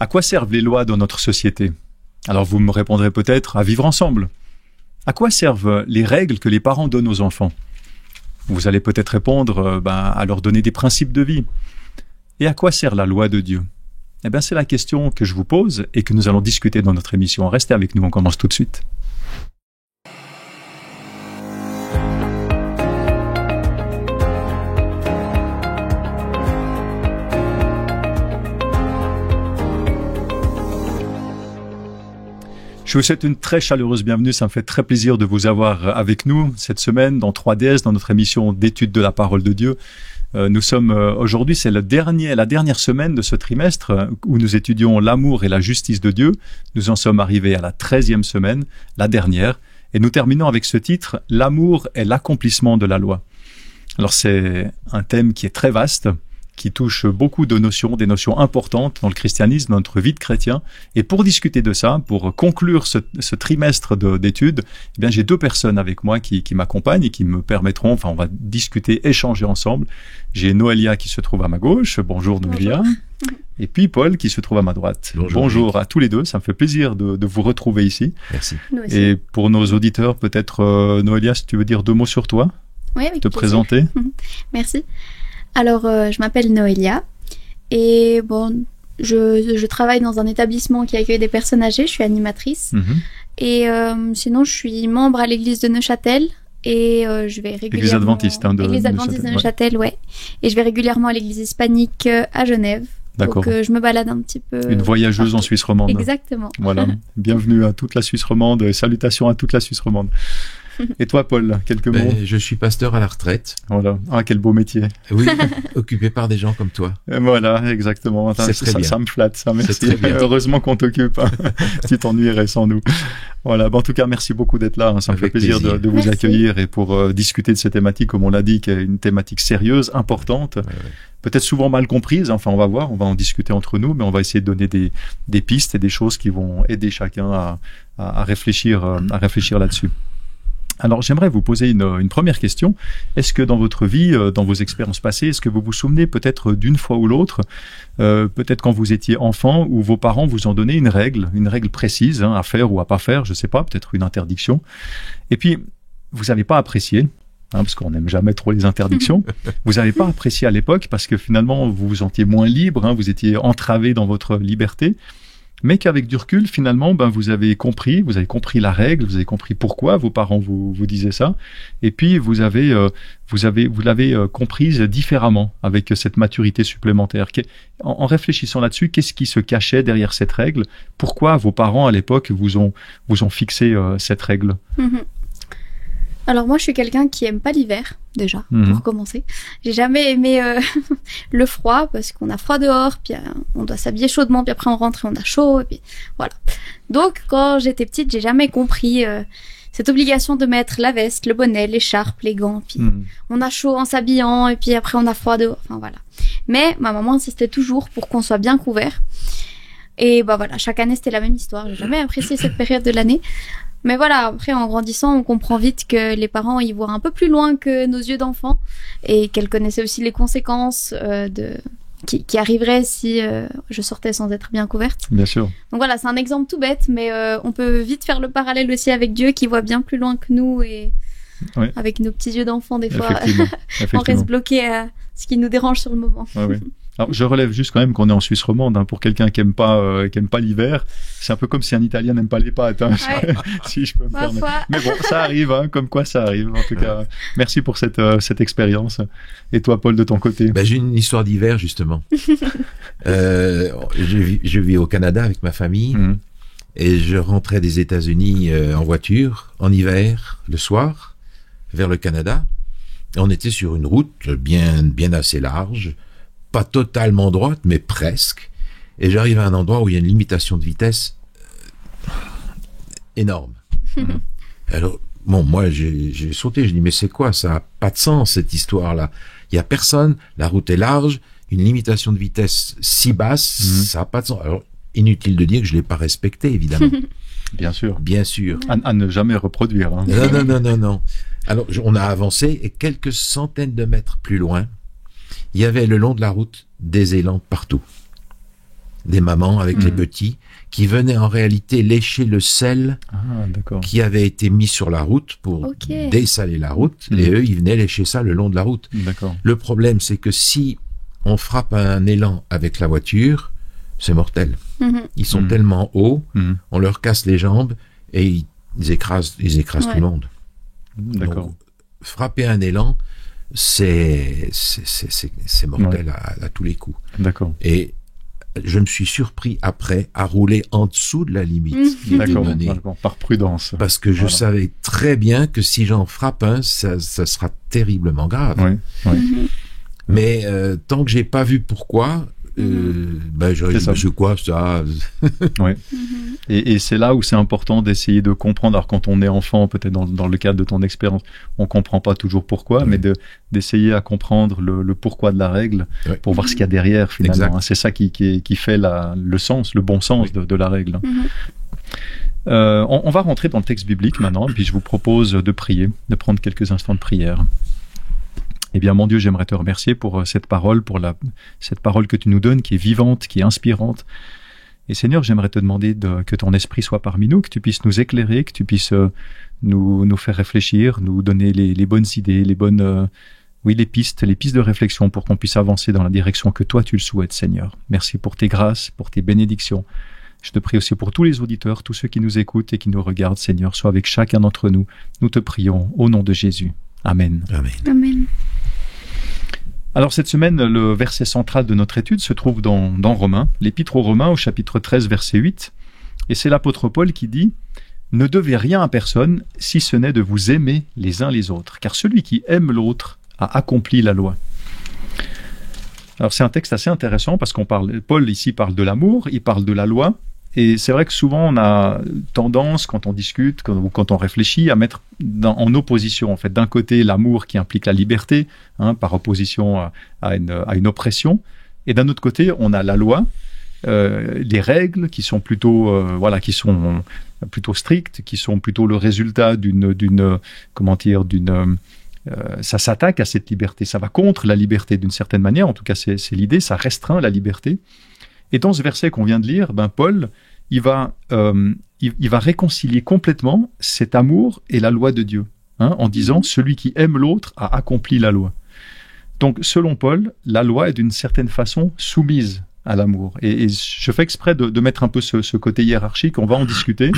À quoi servent les lois dans notre société? Alors vous me répondrez peut-être à vivre ensemble. À quoi servent les règles que les parents donnent aux enfants? Vous allez peut-être répondre à leur donner des principes de vie. Et à quoi sert la loi de Dieu? Eh bien, c'est la question que je vous pose et que nous allons discuter dans notre émission. Restez avec nous, on commence tout de suite. Je vous souhaite une très chaleureuse bienvenue. Ça me fait très plaisir de vous avoir avec nous cette semaine dans 3DS, dans notre émission d'études de la parole de Dieu. Nous sommes aujourd'hui, c'est la dernière semaine de ce trimestre où nous étudions l'amour et la justice de Dieu. Nous en sommes arrivés à la 13e semaine, la dernière, et nous terminons avec ce titre, l'amour est l'accomplissement de la loi. Alors c'est un thème qui est très vaste, qui touche beaucoup de notions, des notions importantes dans le christianisme, dans notre vie de chrétien. Et pour discuter de ça, pour conclure ce trimestre d'études, eh bien, j'ai deux personnes avec moi qui m'accompagnent et qui me permettront, on va discuter, échanger ensemble. J'ai Noélia qui se trouve à ma gauche. Bonjour Noélia. Bonjour. Et puis Paul qui se trouve à ma droite. Bonjour à tous les deux, ça me fait plaisir de vous retrouver ici. Merci. Et pour nos auditeurs, peut-être Noélia, si tu veux dire deux mots sur toi, oui, avec te plaisir. Présenter. Merci. Alors, je m'appelle Noélia et je travaille dans un établissement qui accueille des personnes âgées, je suis animatrice. Et sinon, je suis membre à l'église de Neuchâtel et je vais régulièrement... Église adventiste Église adventiste de Neuchâtel, ouais. Et je vais régulièrement à l'église hispanique à Genève. D'accord. Donc, je me balade un petit peu... Une voyageuse en Suisse romande. Exactement. Voilà. Bienvenue à toute la Suisse romande et salutations à toute la Suisse romande. Et toi, Paul, quelques mots? Je suis pasteur à la retraite. Voilà. Ah, quel beau métier. Oui, occupé par des gens comme toi. Et voilà, exactement. C'est très bien. Ça me flatte, ça, merci. C'est très bien. Heureusement qu'on t'occupe. Tu t'ennuierais sans nous. Voilà. En tout cas, merci beaucoup d'être là. Ça me fait plaisir de vous accueillir et pour discuter de cette thématique, comme on l'a dit, qui est une thématique sérieuse, importante. Ouais. Peut-être souvent mal comprise. Enfin, on va voir, on va en discuter entre nous, mais on va essayer de donner des pistes et des choses qui vont aider chacun à réfléchir là-dessus. Alors, j'aimerais vous poser une première question. Est-ce que dans votre vie, dans vos expériences passées, est-ce que vous vous souvenez peut-être d'une fois ou l'autre, peut-être quand vous étiez enfant, où vos parents vous ont donné une règle précise, à faire ou à pas faire, je sais pas, peut-être une interdiction, et puis vous n'avez pas apprécié, parce qu'on n'aime jamais trop les interdictions, vous n'avez pas apprécié à l'époque parce que finalement vous vous sentiez moins libre, vous étiez entravé dans votre liberté, mais qu'avec du recul, finalement, vous avez compris la règle, vous avez compris pourquoi vos parents vous disaient ça, et puis vous l'avez comprise différemment avec cette maturité supplémentaire. En réfléchissant là-dessus, qu'est-ce qui se cachait derrière cette règle? Pourquoi vos parents à l'époque vous ont fixé cette règle? Alors moi, je suis quelqu'un qui aime pas l'hiver, déjà, pour commencer. J'ai jamais aimé le froid, parce qu'on a froid dehors, puis on doit s'habiller chaudement, puis après on rentre et on a chaud, et puis voilà. Donc, quand j'étais petite, j'ai jamais compris cette obligation de mettre la veste, le bonnet, l'écharpe, les gants, puis on a chaud en s'habillant, et puis après on a froid dehors, enfin voilà. Mais ma maman insistait toujours pour qu'on soit bien couvert. Et voilà, chaque année c'était la même histoire, j'ai jamais apprécié cette période de l'année. Mais voilà, après, en grandissant, on comprend vite que les parents, ils voient un peu plus loin que nos yeux d'enfant et qu'elles connaissaient aussi les conséquences qui arriveraient si je sortais sans être bien couverte. Bien sûr. Donc voilà, c'est un exemple tout bête, mais on peut vite faire le parallèle aussi avec Dieu qui voit bien plus loin que nous et avec nos petits yeux d'enfant, des fois, on reste bloqué à ce qui nous dérange sur le moment. Oui. Alors, je relève juste quand même qu'on est en Suisse romande, pour quelqu'un qui aime pas l'hiver. C'est un peu comme si un Italien n'aime pas les pâtes, si je peux me permettre. Mais bon, ça arrive, comme quoi ça arrive. En tout cas, merci pour cette expérience. Et toi, Paul, de ton côté? J'ai une histoire d'hiver, justement. Je vis au Canada avec ma famille et je rentrais des États-Unis en voiture, en hiver, le soir, vers le Canada. Et on était sur une route bien assez large, pas totalement droite, mais presque. Et j'arrive à un endroit où il y a une limitation de vitesse énorme. Alors, moi, j'ai sauté, je dis, mais c'est quoi? Ça n'a pas de sens, cette histoire-là. Il n'y a personne, la route est large, une limitation de vitesse si basse, ça n'a pas de sens. Alors, inutile de dire que je ne l'ai pas respecté, évidemment. Bien sûr. Bien sûr. À ne jamais reproduire. Non. Alors, on a avancé et quelques centaines de mètres plus loin, il y avait le long de la route des élans partout. des mamans avec les petits, qui venaient en réalité lécher le sel qui avait été mis sur la route pour dessaler la route, et eux, ils venaient lécher ça le long de la route. Le problème, c'est que si on frappe un élan avec la voiture, c'est mortel. Ils sont tellement hauts, on leur casse les jambes, et ils écrasent tout le monde. Donc, frapper un élan, c'est mortel à tous les coups. Et je me suis surpris après à rouler en dessous de la limite qui était donnée. Par prudence. Parce que je savais très bien que si j'en frappe un, ça sera terriblement grave. Mais tant que j'ai pas vu pourquoi, je sais quoi, ça. Et c'est là où c'est important d'essayer de comprendre. Alors quand on est enfant, peut-être dans le cadre de ton expérience, on comprend pas toujours pourquoi, mais d'essayer à comprendre le pourquoi de la règle pour voir ce qu'il y a derrière finalement. C'est ça qui fait le sens, le bon sens de la règle. On va rentrer dans le texte biblique maintenant, puis je vous propose de prier, de prendre quelques instants de prière. Eh bien, mon Dieu, j'aimerais te remercier pour cette parole, cette parole que tu nous donnes, qui est vivante, qui est inspirante. Et Seigneur, j'aimerais te demander que ton esprit soit parmi nous, que tu puisses nous éclairer, que tu puisses nous faire réfléchir, nous donner les bonnes idées, les pistes de réflexion pour qu'on puisse avancer dans la direction que toi tu le souhaites, Seigneur. Merci pour tes grâces, pour tes bénédictions. Je te prie aussi pour tous les auditeurs, tous ceux qui nous écoutent et qui nous regardent, Seigneur, sois avec chacun d'entre nous. Nous te prions au nom de Jésus. Amen. Amen. Alors cette semaine, le verset central de notre étude se trouve dans Romains, l'épître aux Romains au chapitre 13, verset 8. Et c'est l'apôtre Paul qui dit « Ne devez rien à personne, si ce n'est de vous aimer les uns les autres, car celui qui aime l'autre a accompli la loi. » Alors c'est un texte assez intéressant parce Paul ici parle de l'amour, il parle de la loi. Et c'est vrai que souvent on a tendance, quand on discute ou quand on réfléchit, à mettre en opposition, en fait, d'un côté l'amour qui implique la liberté, par opposition à une oppression, et d'un autre côté on a la loi, les règles qui sont plutôt strictes, qui sont plutôt le résultat ça s'attaque à cette liberté, ça va contre la liberté d'une certaine manière, en tout cas c'est l'idée, ça restreint la liberté. Et dans ce verset qu'on vient de lire, Paul, il va réconcilier complètement cet amour et la loi de Dieu, en disant « Celui qui aime l'autre a accompli la loi ». Donc, selon Paul, la loi est d'une certaine façon soumise à l'amour. Et je fais exprès de mettre un peu ce côté hiérarchique, on va en discuter.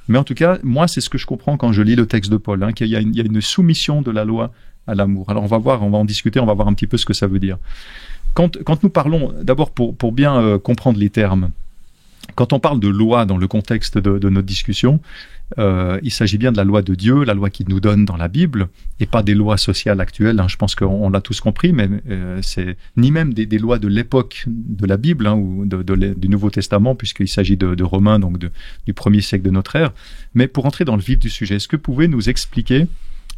Mais en tout cas, moi, c'est ce que je comprends quand je lis le texte de Paul, qu'il y a une soumission de la loi à l'amour. Alors, on va en discuter, on va voir un petit peu ce que ça veut dire. Quand nous parlons, d'abord pour bien comprendre les termes, quand on parle de loi dans le contexte de notre discussion, il s'agit bien de la loi de Dieu, la loi qu'il nous donne dans la Bible, et pas des lois sociales actuelles. Je pense qu'on l'a tous compris, mais c'est ni même des lois de l'époque de la Bible ou du Nouveau Testament, puisqu'il s'agit de Romains, donc du 1er siècle de notre ère. Mais pour entrer dans le vif du sujet, est-ce que vous pouvez nous expliquer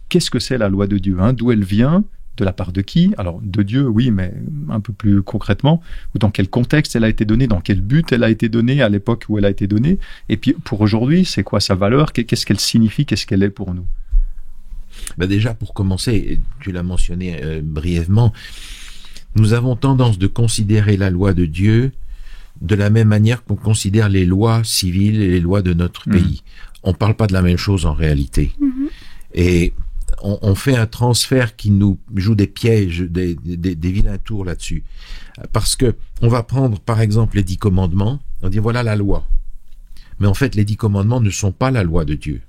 qu'est-ce que c'est la loi de Dieu, d'où elle vient? De la part de qui? Alors, de Dieu, oui, mais un peu plus concrètement, ou dans quel contexte elle a été donnée, dans quel but elle a été donnée, à l'époque où elle a été donnée, et puis pour aujourd'hui, c'est quoi sa valeur, qu'est-ce qu'elle signifie, qu'est-ce qu'elle est pour nous? Déjà, pour commencer, tu l'as mentionné brièvement, nous avons tendance de considérer la loi de Dieu de la même manière qu'on considère les lois civiles et les lois de notre pays. On ne parle pas de la même chose en réalité. Et on fait un transfert qui nous joue des pièges, des vilains tours là-dessus. Parce que on va prendre, par exemple, les 10 commandements, on dit voilà la loi. Mais en fait, les 10 commandements ne sont pas la loi de Dieu.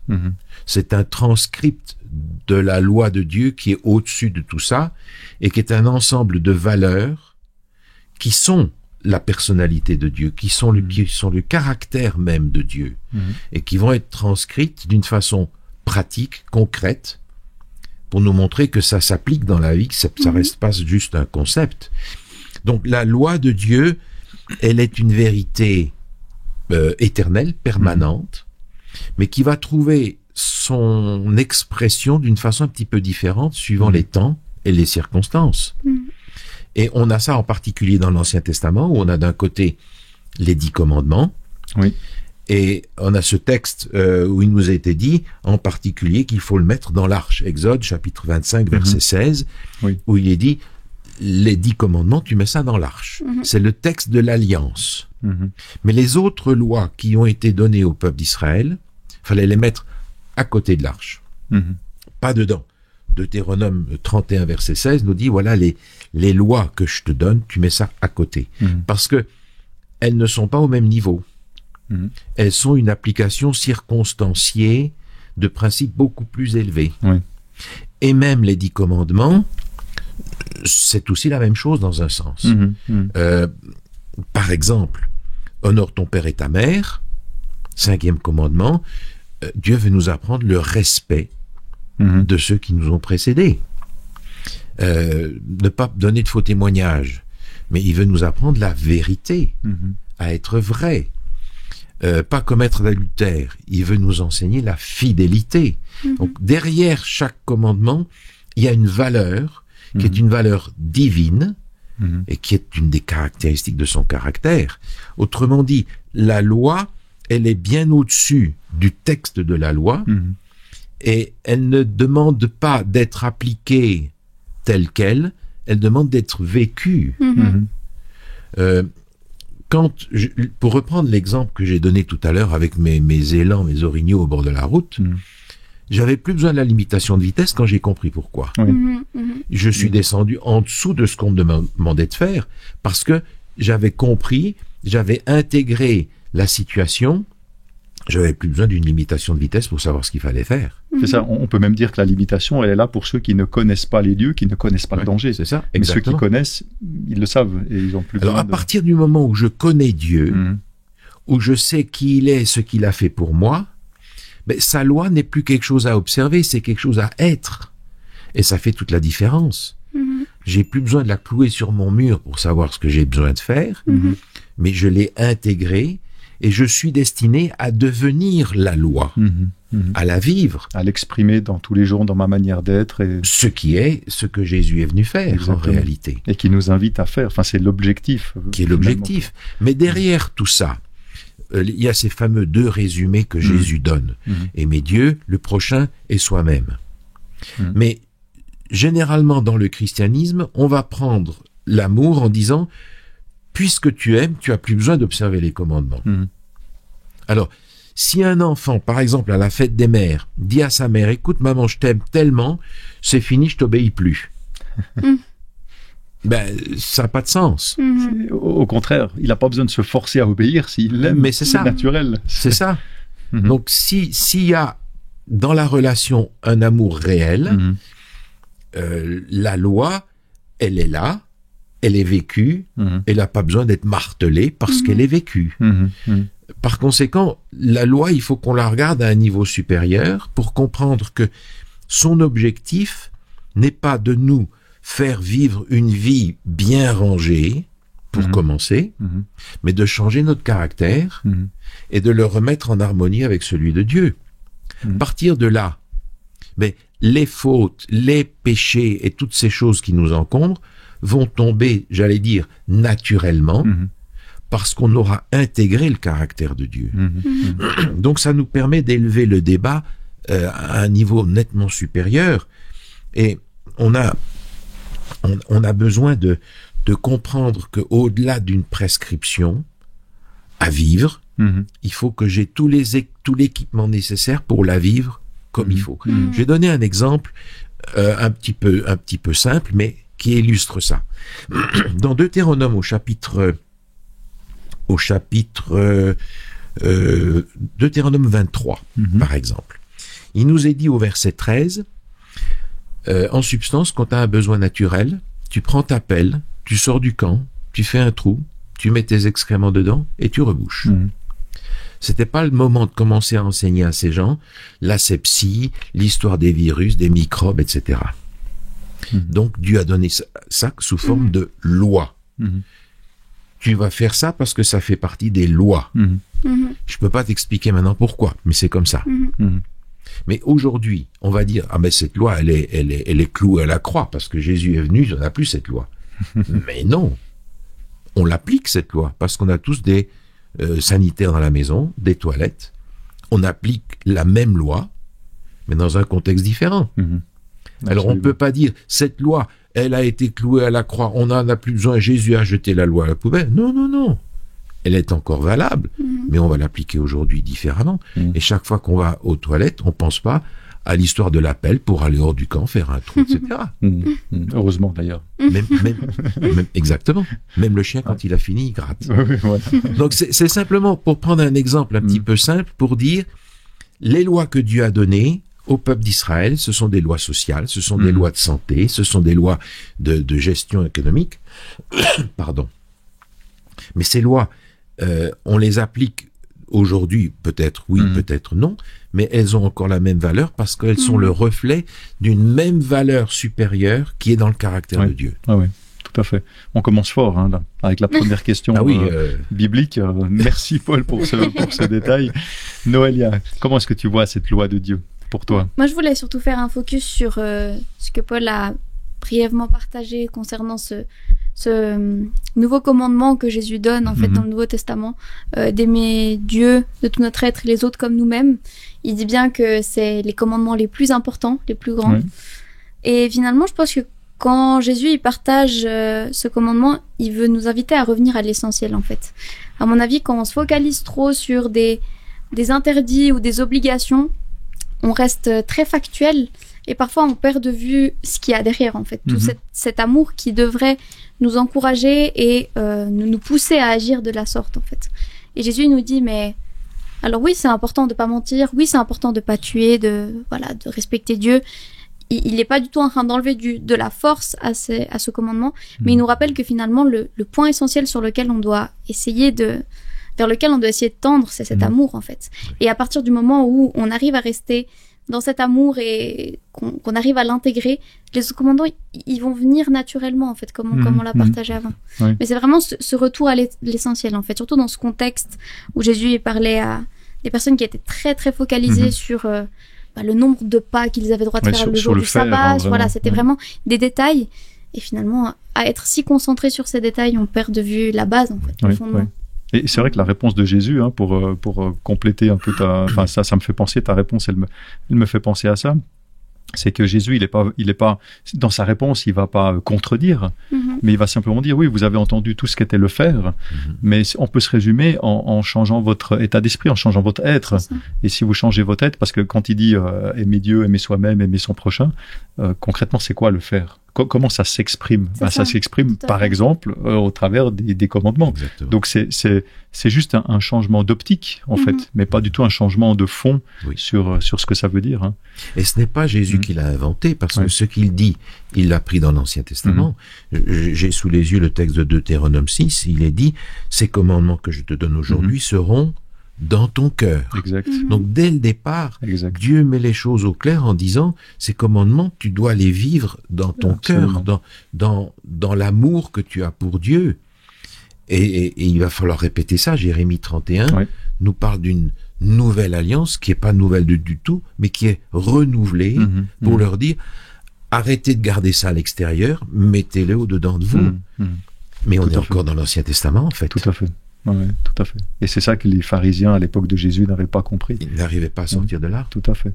C'est un transcript de la loi de Dieu qui est au-dessus de tout ça et qui est un ensemble de valeurs qui sont la personnalité de Dieu, qui sont le caractère même de Dieu et qui vont être transcrites d'une façon pratique, concrète, pour nous montrer que ça s'applique dans la vie, que ça reste pas juste un concept. Donc la loi de Dieu, elle est une vérité éternelle, permanente, mais qui va trouver son expression d'une façon un petit peu différente suivant les temps et les circonstances. Et on a ça en particulier dans l'Ancien Testament, où on a d'un côté les 10 commandements, et on a ce texte où il nous a été dit, en particulier, qu'il faut le mettre dans l'arche. Exode, chapitre 25, verset 16, où il est dit, les 10 commandements, tu mets ça dans l'arche. C'est le texte de l'alliance. Mais les autres lois qui ont été données au peuple d'Israël, fallait les mettre à côté de l'arche. Pas dedans. Deutéronome 31, verset 16 nous dit, voilà les lois que je te donne, tu mets ça à côté. Parce que elles ne sont pas au même niveau. Elles sont une application circonstanciée de principes beaucoup plus élevés. Et même les 10 commandements, c'est aussi la même chose dans un sens. Par exemple, honore ton père et ta mère, 5e commandement, Dieu veut nous apprendre le respect de ceux qui nous ont précédés. Ne pas donner de faux témoignages, mais il veut nous apprendre la vérité, à être vrai. Pas commettre d'adultère, il veut nous enseigner la fidélité. Donc derrière chaque commandement, il y a une valeur qui est une valeur divine et qui est une des caractéristiques de son caractère. Autrement dit, la loi, elle est bien au-dessus du texte de la loi et elle ne demande pas d'être appliquée telle qu'elle, elle demande d'être vécue. Pour reprendre l'exemple que j'ai donné tout à l'heure avec mes élans, mes orignaux au bord de la route, j'avais plus besoin de la limitation de vitesse quand j'ai compris pourquoi. Je suis descendu en dessous de ce qu'on me demandait de faire parce que j'avais compris, j'avais intégré la situation, j'avais plus besoin d'une limitation de vitesse pour savoir ce qu'il fallait faire. C'est ça, on peut même dire que la limitation, elle est là pour ceux qui ne connaissent pas les lieux, qui ne connaissent pas le danger. C'est ça, mais ceux qui connaissent, ils le savent et ils ont plus besoin. Alors à partir du moment où je connais Dieu, où je sais qui il est, ce qu'il a fait pour moi, ben, sa loi n'est plus quelque chose à observer, c'est quelque chose à être. Et ça fait toute la différence. J'ai plus besoin de la clouer sur mon mur pour savoir ce que j'ai besoin de faire, mais je l'ai intégrée et je suis destiné à devenir la loi, à la vivre. À l'exprimer dans tous les jours, dans ma manière d'être. Et... ce qui est ce que Jésus est venu faire. Exactement. En réalité. Et qui nous invite à faire, enfin c'est l'objectif. Qui est l'objectif. Mais derrière tout ça, il y a ces fameux 2 résumés que Jésus donne. Aimer Dieu, le prochain et soi-même. Mais généralement dans le christianisme, on va prendre l'amour en disant puisque tu aimes, tu as plus besoin d'observer les commandements. Alors, si un enfant, par exemple à la fête des mères, dit à sa mère, écoute maman, je t'aime tellement, c'est fini, je t'obéis plus. Ben, ça n'a pas de sens. Au contraire, il n'a pas besoin de se forcer à obéir s'il l'aime. Mais c'est ça. Naturel. C'est ça. Donc, s'il y a dans la relation un amour réel, la loi, elle est là, elle est vécue, elle n'a pas besoin d'être martelée parce qu'elle est vécue. Par conséquent, la loi, il faut qu'on la regarde à un niveau supérieur pour comprendre que son objectif n'est pas de nous faire vivre une vie bien rangée, pour commencer, mais de changer notre caractère et de le remettre en harmonie avec celui de Dieu. Partir de là, mais les fautes, les péchés et toutes ces choses qui nous encombrent vont tomber, j'allais dire, naturellement, parce qu'on aura intégré le caractère de Dieu. Donc ça nous permet d'élever le débat à un niveau nettement supérieur, et on a besoin de comprendre qu'au-delà d'une prescription à vivre, il faut que j'ai tout l'équipement nécessaire pour la vivre comme il faut. Je vais donner un exemple un petit peu simple, mais qui illustre ça. Dans Deutéronome au chapitre Deutéronome 23, par exemple, il nous est dit au verset 13, en substance, quand tu as un besoin naturel, tu prends ta pelle, tu sors du camp, tu fais un trou, tu mets tes excréments dedans et tu rebouches. C'était pas le moment de commencer à enseigner à ces gens l'asepsie, l'histoire des virus, des microbes, etc. Donc Dieu a donné ça sous forme de loi. Tu vas faire ça parce que ça fait partie des lois. Je peux pas t'expliquer maintenant pourquoi, mais c'est comme ça. Mais aujourd'hui, on va dire, ah ben cette loi, elle est clouée à la croix parce que Jésus est venu, on n'a plus cette loi. Mais non, on l'applique cette loi parce qu'on a tous des sanitaires dans la maison, des toilettes. On applique la même loi, mais dans un contexte différent. Alors on peut pas dire cette loi, elle a été clouée à la croix, on n'en a plus besoin, Jésus a jeté la loi à la poubelle. Non, non, non. Elle est encore valable, mais on va l'appliquer aujourd'hui différemment. Et chaque fois qu'on va aux toilettes, on pense pas à l'histoire de l'appel pour aller hors du camp, faire un trou, etc. Heureusement d'ailleurs. Exactement. Même le chien, quand il a fini, il gratte. Oui, voilà. Donc c'est simplement pour prendre un exemple un petit peu simple, pour dire les lois que Dieu a données au peuple d'Israël, ce sont des lois sociales, ce sont des lois de santé, ce sont des lois de gestion économique. Pardon. Mais ces lois, on les applique aujourd'hui, peut-être oui, peut-être non, mais elles ont encore la même valeur parce qu'elles sont le reflet d'une même valeur supérieure qui est dans le caractère de Dieu. Ah oui, tout à fait. On commence fort là, avec la première question biblique. Merci Paul pour ce détail. Noélia, comment est-ce que tu vois cette loi de Dieu pour toi? Moi, je voulais surtout faire un focus sur ce que Paul a brièvement partagé concernant ce nouveau commandement que Jésus donne en fait dans le Nouveau Testament, d'aimer Dieu de tout notre être et les autres comme nous-mêmes. Il dit bien que c'est les commandements les plus importants, les plus grands. Et finalement, je pense que quand Jésus il partage ce commandement, il veut nous inviter à revenir à l'essentiel en fait. À mon avis, quand on se focalise trop sur des interdits ou des obligations, on reste très factuel et parfois on perd de vue ce qu'il y a derrière en fait. Tout cet amour qui devrait nous encourager et nous pousser à agir de la sorte en fait. Et Jésus nous dit mais alors oui c'est important de pas mentir, oui c'est important de pas tuer, de respecter Dieu. Il n'est pas du tout en train d'enlever de la force à ce commandement, mais il nous rappelle que finalement le point essentiel sur lequel on doit essayer vers lequel on doit essayer de tendre, c'est cet amour en fait. Et à partir du moment où on arrive à rester dans cet amour et qu'on arrive à l'intégrer, les autres commandements, ils vont venir naturellement en fait, comme on l'a partagé avant. Mais c'est vraiment ce retour à l'essentiel en fait, surtout dans ce contexte où Jésus parlait à des personnes qui étaient très très focalisées sur le nombre de pas qu'ils avaient droit de faire le jour du sabbat. Voilà, c'était vraiment des détails. Et finalement, à être si concentré sur ces détails, on perd de vue la base en fait, le fondement. Et c'est vrai que la réponse de Jésus, pour compléter un peu ça me fait penser, ta réponse, elle me fait penser à ça. C'est que Jésus, il est pas, dans sa réponse, il va pas contredire, mais il va simplement dire, oui, vous avez entendu tout ce qu'était le faire, mais on peut se résumer en changeant votre état d'esprit, en changeant votre être. Et si vous changez votre être, parce que quand il dit aimer Dieu, aimer soi-même, aimer son prochain, concrètement, c'est quoi le faire? Comment ça s'exprime? Ça s'exprime, par exemple, au travers des commandements. Exactement. Donc, c'est juste un changement d'optique, en fait, mais pas du tout un changement de fond sur ce que ça veut dire. Hein. Et ce n'est pas Jésus qui l'a inventé, parce que ce qu'il dit, il l'a pris dans l'Ancien Testament. J'ai sous les yeux le texte de Deutéronome 6, il est dit « Ces commandements que je te donne aujourd'hui seront dans ton cœur. » Donc, dès le départ, Dieu met les choses au clair en disant « Ces commandements, tu dois les vivre dans ton cœur, dans l'amour que tu as pour Dieu. » Et il va falloir répéter ça. Jérémie 31 nous parle d'une nouvelle alliance qui est pas nouvelle du tout, mais qui est renouvelée pour leur dire arrêtez de garder ça à l'extérieur, mettez-le au-dedans de vous. Mais on est encore dans l'Ancien Testament, en fait. Tout à fait. Ouais, tout à fait. Et c'est ça que les pharisiens à l'époque de Jésus n'avaient pas compris. Ils n'arrivaient pas à sortir de là. Tout à fait.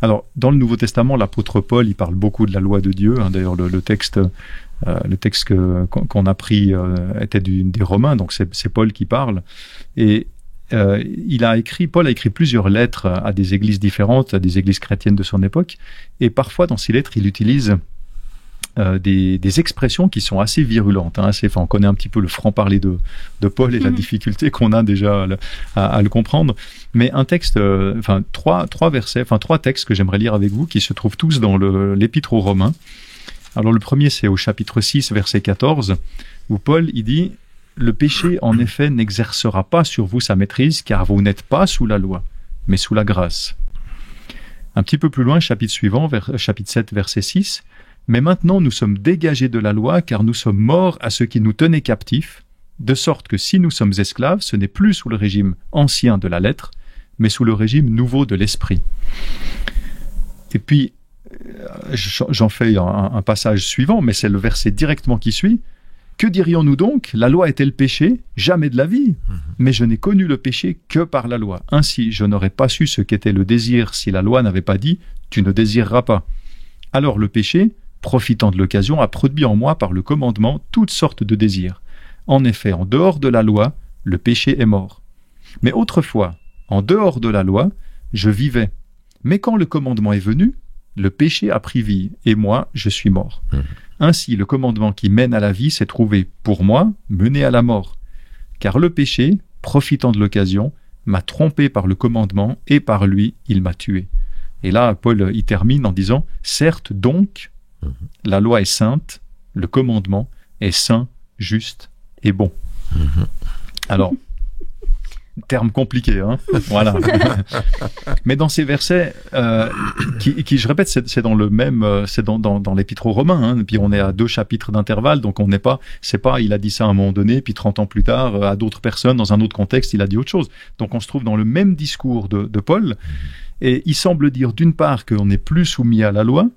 Alors, dans le Nouveau Testament, l'apôtre Paul, il parle beaucoup de la loi de Dieu. Hein. D'ailleurs, le texte qu'on a pris était des Romains, donc c'est Paul qui parle. Et Paul a écrit plusieurs lettres à des églises différentes, à des églises chrétiennes de son époque. Et parfois, dans ces lettres, il utilise des expressions qui sont assez virulentes. Hein, on connaît un petit peu le franc-parler de Paul et la difficulté qu'on a déjà à le comprendre. Mais un texte, trois textes que j'aimerais lire avec vous, qui se trouvent tous dans l'Épître aux Romains. Alors le premier, c'est au chapitre 6, verset 14, où Paul, il dit « Le péché, en effet, n'exercera pas sur vous sa maîtrise, car vous n'êtes pas sous la loi, mais sous la grâce. » Un petit peu plus loin, chapitre suivant, chapitre 7, verset 6, « Mais maintenant nous sommes dégagés de la loi, car nous sommes morts à ce qui nous tenait captifs, de sorte que si nous sommes esclaves, ce n'est plus sous le régime ancien de la lettre, mais sous le régime nouveau de l'esprit. » Et puis, j'en fais un passage suivant, mais c'est le verset directement qui suit. « Que dirions-nous donc? La loi est-elle péché? Jamais de la vie. Mais je n'ai connu le péché que par la loi. Ainsi, je n'aurais pas su ce qu'était le désir si la loi n'avait pas dit « Tu ne désireras pas. » Alors le péché, profitant de l'occasion, a produit en moi par le commandement toutes sortes de désirs. En effet, en dehors de la loi, le péché est mort. Mais autrefois, en dehors de la loi, je vivais. Mais quand le commandement est venu, le péché a pris vie, et moi, je suis mort. Ainsi, le commandement qui mène à la vie s'est trouvé, pour moi, mené à la mort. Car le péché, profitant de l'occasion, m'a trompé par le commandement, et par lui, il m'a tué. Et là, Paul y termine en disant « Certes, donc, la loi est sainte, le commandement est saint, juste et bon. » Alors, terme compliqué, hein. Voilà. Mais dans ces versets, qui je répète, c'est dans le même, c'est dans l'épître aux Romains, hein. Puis on est à 2 chapitres d'intervalle, donc on n'est pas, c'est pas, il a dit ça à un moment donné, puis 30 ans plus tard, à d'autres personnes, dans un autre contexte, il a dit autre chose. Donc on se trouve dans le même discours de Paul, et il semble dire d'une part qu'on n'est plus soumis à la loi,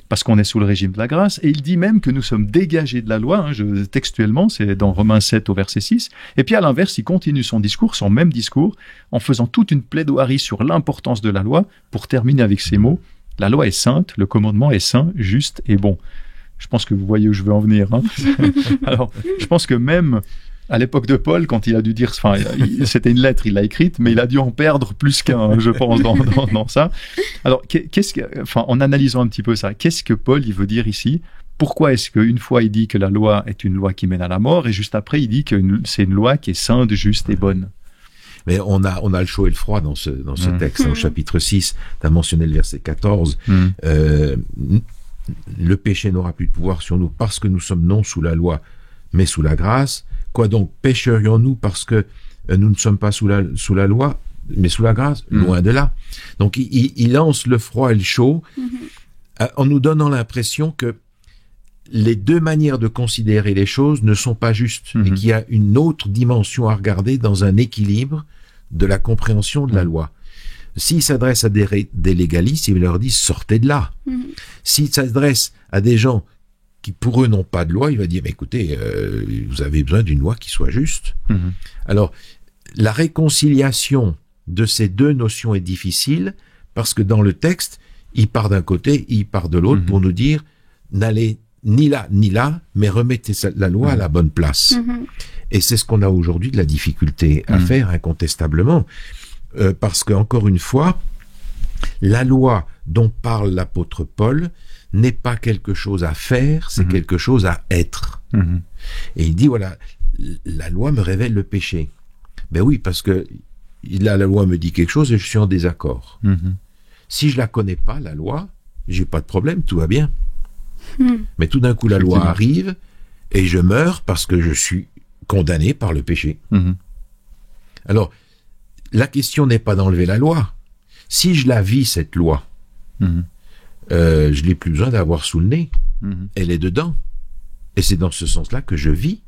parce qu'on est sous le régime de la grâce, et il dit même que nous sommes dégagés de la loi, hein, textuellement, c'est dans Romains 7 au verset 6, et puis à l'inverse, il continue son même discours, en faisant toute une plaidoirie sur l'importance de la loi, pour terminer avec ces mots, la loi est sainte, le commandement est saint, juste et bon. Je pense que vous voyez où je veux en venir, hein. Alors, je pense que même à l'époque de Paul, quand il a dû dire, enfin, c'était une lettre, il l'a écrite, mais il a dû en perdre plus qu'un, je pense, dans ça. Alors, en analysant un petit peu ça, qu'est-ce que Paul, il veut dire ici? Pourquoi est-ce qu'une fois il dit que la loi est une loi qui mène à la mort, et juste après il dit que c'est une loi qui est sainte, juste et bonne? Mais on a le chaud et le froid dans ce texte. Au chapitre 6, tu as mentionné le verset 14. Le péché n'aura plus de pouvoir sur nous parce que nous sommes non sous la loi, mais sous la grâce. Quoi donc, pécherions-nous parce que nous ne sommes pas sous la loi, mais sous la grâce? Loin de là. Donc, il lance le froid et le chaud en nous donnant l'impression que les deux manières de considérer les choses ne sont pas justes et qu'il y a une autre dimension à regarder dans un équilibre de la compréhension de la loi. S'il s'adresse à des légalistes, il leur dit « sortez de là ». S'il s'adresse à des gens qui pour eux n'ont pas de loi, il va dire, mais écoutez, vous avez besoin d'une loi qui soit juste. Alors, la réconciliation de ces deux notions est difficile parce que dans le texte, il part d'un côté, il part de l'autre pour nous dire, n'allez ni là, mais remettez la loi à la bonne place. Et c'est ce qu'on a aujourd'hui de la difficulté à faire, incontestablement, parce que, encore une fois, la loi dont parle l'apôtre Paul n'est pas quelque chose à faire, c'est quelque chose à être. Et il dit, voilà, la loi me révèle le péché. Ben oui, parce que la loi me dit quelque chose et je suis en désaccord. Si je la connais pas, la loi, j'ai pas de problème, tout va bien. Mais tout d'un coup, la loi arrive et je meurs parce que je suis condamné par le péché. Alors, la question n'est pas d'enlever la loi. Si je la vis, cette loi, je n'ai plus besoin d'avoir sous le nez. Elle est dedans. Et c'est dans ce sens-là que je vis.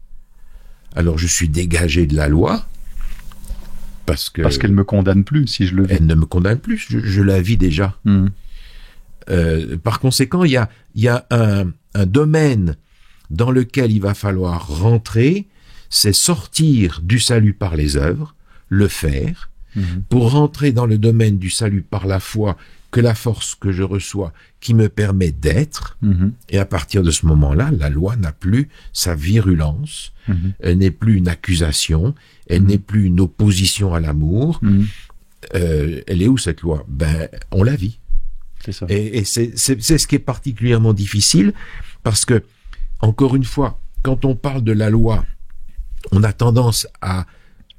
Alors je suis dégagé de la loi parce qu'elle me condamne plus si je le vis. Elle ne me condamne plus, je la vis déjà. Par conséquent, il y a un domaine dans lequel il va falloir rentrer, c'est sortir du salut par les œuvres, le faire, pour rentrer dans le domaine du salut par la foi, que la force que je reçois qui me permet d'être, et à partir de ce moment-là, la loi n'a plus sa virulence, elle n'est plus une accusation, elle n'est plus une opposition à l'amour. Elle est où cette loi? Ben, on la vit. C'est ça. Et c'est ce qui est particulièrement difficile, parce que, encore une fois, quand on parle de la loi, on a tendance à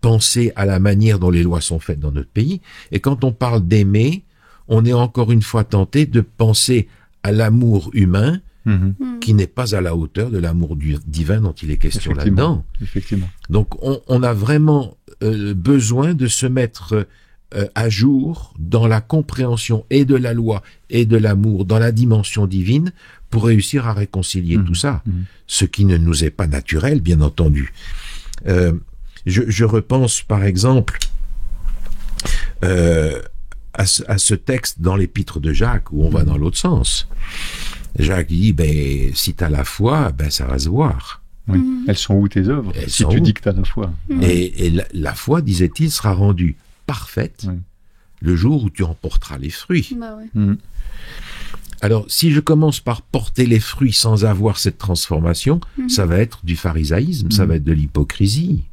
penser à la manière dont les lois sont faites dans notre pays, et quand on parle d'aimer, on est encore une fois tenté de penser à l'amour humain qui n'est pas à la hauteur de l'amour divin dont il est question là-dedans. Effectivement. Donc on a vraiment besoin de se mettre à jour dans la compréhension et de la loi et de l'amour dans la dimension divine pour réussir à réconcilier tout ça, ce qui ne nous est pas naturel, bien entendu. Je repense par exemple à ce texte dans l'épître de Jacques où on va dans l'autre sens. Jacques dit, ben, si t'as la foi, ben, ça va se voir. Oui. Elles sont où tes œuvres? Si tu dis que t'as la foi. Et la foi, disait-il, sera rendue parfaite le jour où tu en porteras les fruits. Bah ouais. Alors, si je commence par porter les fruits sans avoir cette transformation, ça va être du pharisaïsme, ça va être de l'hypocrisie.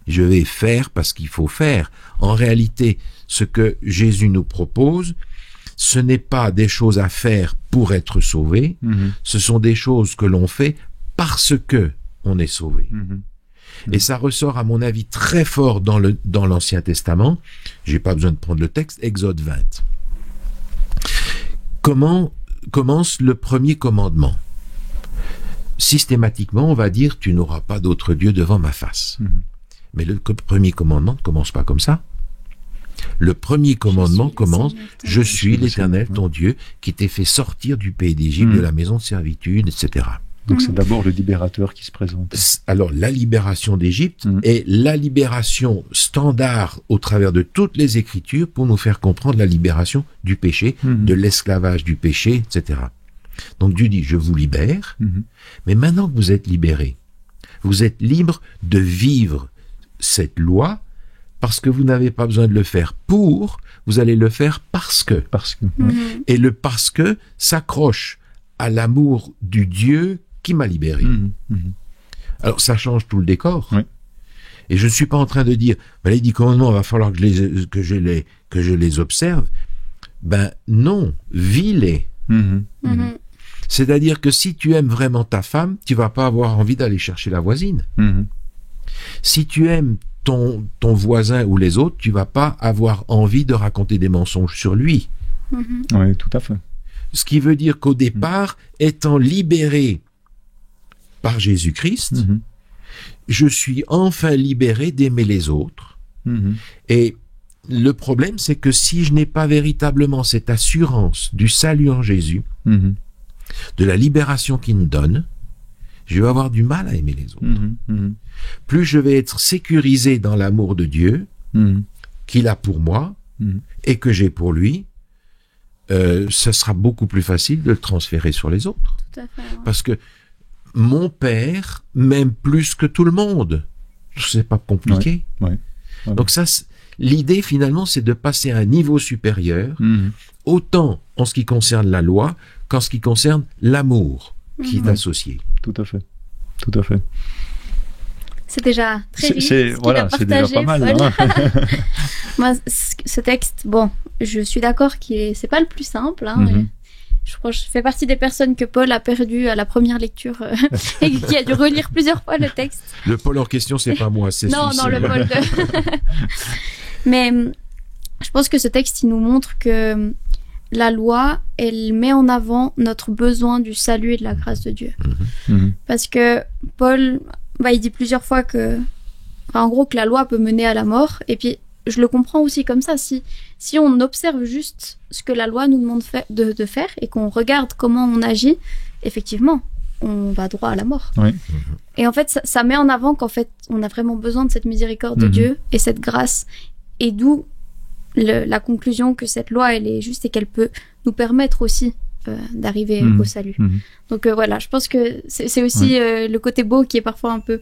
Je vais faire parce qu'il faut faire. En réalité, ce que Jésus nous propose, ce n'est pas des choses à faire pour être sauvé, ce sont des choses que l'on fait parce que on est sauvé. Et ça ressort, à mon avis, très fort dans l'Ancien Testament. J'ai pas besoin de prendre le texte, Exode 20. Comment commence le premier commandement? Systématiquement, on va dire, tu n'auras pas d'autre Dieu devant ma face. Mais le premier commandement ne commence pas comme ça. Le premier commandement commence, je suis l'Éternel, ton Dieu, qui t'ai fait sortir du pays d'Égypte, de la maison de servitude, etc. Donc c'est d'abord le libérateur qui se présente. Alors la libération d'Égypte est la libération standard au travers de toutes les Écritures pour nous faire comprendre la libération du péché, de l'esclavage du péché, etc. Donc Dieu dit, je vous libère, mais maintenant que vous êtes libérés, vous êtes libres de vivre cette loi parce que vous n'avez pas besoin de le faire pour, vous allez le faire parce que. Et le parce que s'accroche à l'amour du Dieu qui m'a libéré. Alors ça change tout le décor. Et je ne suis pas en train de dire, les 10 commandements, il va falloir que je les observe. Ben non, vis-les. C'est-à-dire que si tu aimes vraiment ta femme, tu vas pas avoir envie d'aller chercher la voisine. Si tu aimes ton voisin ou les autres, tu vas pas avoir envie de raconter des mensonges sur lui. Oui, tout à fait. Ce qui veut dire qu'au départ, étant libéré par Jésus-Christ, je suis enfin libéré d'aimer les autres. Et le problème, c'est que si je n'ai pas véritablement cette assurance du salut en Jésus, de la libération qu'il me donne, je vais avoir du mal à aimer les autres. Plus je vais être sécurisé dans l'amour de Dieu, qu'il a pour moi, et que j'ai pour lui, ce sera beaucoup plus facile de le transférer sur les autres. Tout à fait, Parce que mon père m'aime plus que tout le monde. C'est pas compliqué. Donc ça, l'idée finalement, c'est de passer à un niveau supérieur, autant en ce qui concerne la loi qu'en ce qui concerne l'amour qui est associé. Tout à fait. Tout à fait. C'est déjà très riche. C'est déjà pas mal. Hein. Moi, ce texte, bon, je suis d'accord que c'est pas le plus simple. Je crois que je fais partie des personnes que Paul a perdu à la première lecture et qui a dû relire plusieurs fois le texte. Le Paul en question, c'est pas moi, c'est Non, le Paul de... Mais je pense que ce texte, il nous montre que la loi, elle met en avant notre besoin du salut et de la grâce de Dieu. Parce que Paul, il dit plusieurs fois que, en gros, que la loi peut mener à la mort. Et puis, je le comprends aussi comme ça. Si on observe juste ce que la loi nous demande de faire et qu'on regarde comment on agit, effectivement, on va droit à la mort. Et en fait, ça met en avant qu'en fait, on a vraiment besoin de cette miséricorde de Dieu et cette grâce. Et d'où la conclusion que cette loi, elle est juste et qu'elle peut nous permettre aussi d'arriver au salut. Donc voilà, je pense que c'est aussi le côté beau qui est parfois un peu